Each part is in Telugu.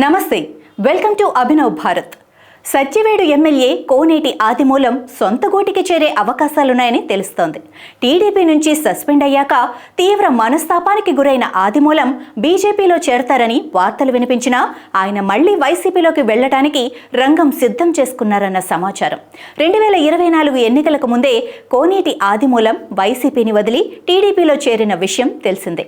నమస్తే welcome to Abhinav Bharat. Satyavedu MLA Koneti Adimulam సొంత గూటికి చేరే అవకాశాలున్నాయని తెలుస్తోంది. టీడీపీ నుంచి సస్పెండ్ అయ్యాక తీవ్ర మనస్తాపానికి గురైన ఆదిమూలం బీజేపీలో చేరతారని వార్తలు వినిపించినా ఆయన మళ్లీ వైసీపీలోకి వెళ్లడానికి రంగం సిద్ధం చేసుకున్నారన్న సమాచారం. 2024 ఎన్నికలకు ముందే కోనేటి ఆదిమూలం వైసీపీని వదిలి టీడీపీలో చేరిన విషయం తెలిసిందే.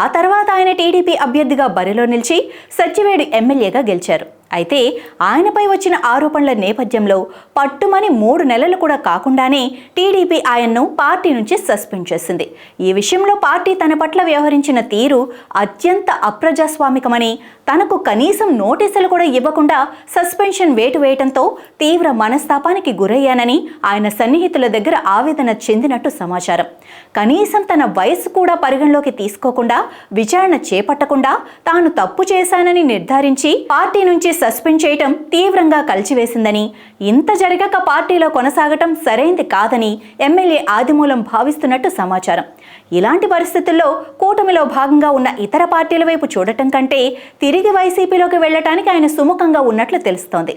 ఆ తర్వాత ఆయన టీడీపీ అభ్యర్థిగా బరిలో నిలిచి సత్యవేడు ఎమ్మెల్యేగా గెలిచారు. అయితే ఆయనపై వచ్చిన ఆరోపణల నేపథ్యంలో పట్టుమని 3 నెలలు కూడా కాకుండానే టీడీపీ ఆయన్ను పార్టీ నుంచి సస్పెండ్ చేసింది. ఈ విషయంలో పార్టీ తన పట్ల వ్యవహరించిన తీరు అత్యంత అప్రజాస్వామికమని, తనకు కనీసం నోటీసులు కూడా ఇవ్వకుండా సస్పెన్షన్ వేటు వేయడంతో తీవ్ర మనస్తాపానికి గురయ్యానని ఆయన సన్నిహితుల దగ్గర ఆవేదన చెందినట్టు సమాచారం. కనీసం తన వయసు కూడా పరిగణలోకి తీసుకోకుండా, విచారణ చేపట్టకుండా తాను తప్పు చేశానని నిర్ధారించి పార్టీ నుంచి సస్పెండ్ చేయటం తీవ్రంగా కలిచివేసిందని, ఇంత జరగక పార్టీలో కొనసాగటం సరైంది కాదని ఎమ్మెల్యే ఆదిమూలం భావిస్తున్నట్టు సమాచారం. ఇలాంటి పరిస్థితుల్లో కూటమిలో భాగంగా ఉన్న ఇతర పార్టీల వైపు చూడటం కంటే తిరిగి వైసీపీలోకి వెళ్లటానికి ఆయన సుముఖంగా ఉన్నట్లు తెలుస్తోంది.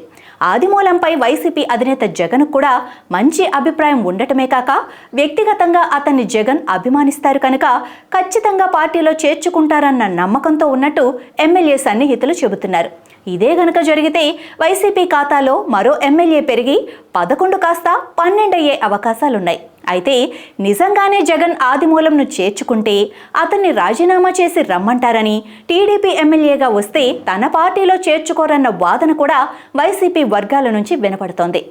ఆదిమూలంపై వైసీపీ అధినేత జగన్ కూడా మంచి అభిప్రాయం ఉండటమే కాక వ్యక్తిగతంగా అతన్ని జగన్ అభిమానిస్తారు కనుక ఖచ్చితంగా పార్టీలో చేర్చుకుంటారన్న నమ్మకంతో ఉన్నట్టు ఎమ్మెల్యే సన్నిహితులు చెబుతున్నారు. ఇదే గనక జరిగితే వైసీపీ ఖాతాలో మరో ఎమ్మెల్యే పెరిగి 11 కాస్త 12 అయ్యే అవకాశాలున్నాయి. అయితే నిజంగానే జగన్ ఆదిమూలంను చేర్చుకుంటే అతన్ని రాజీనామా చేసి రమ్మంటారని, టీడీపీ ఎమ్మెల్యేగా వస్తే తన పార్టీలో చేర్చుకోరన్న వాదన కూడా వైసీపీ వర్గాల నుంచి వినపడుతోంది.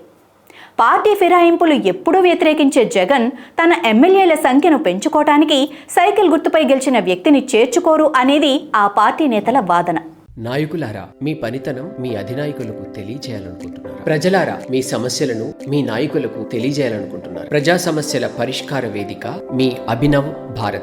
పార్టీ ఫిరాయింపులు ఎప్పుడూ వ్యతిరేకించే జగన్ తన ఎమ్మెల్యేల సంఖ్యను పెంచుకోవటానికి సైకిల్ గుర్తుపై గెలిచిన వ్యక్తిని చేర్చుకోరు అనేది ఆ పార్టీ నేతల వాదన. నాయకులారా, మీ పనితనం మీ అధినాయకులకు తెలియజేయాలనుకుంటున్నారు. ప్రజలారా, మీ సమస్యలను మీ నాయకులకు తెలియజేయాలనుకుంటున్నారు. ప్రజా సమస్యల పరిష్కార వేదిక మీ అభినవ్ భారత్.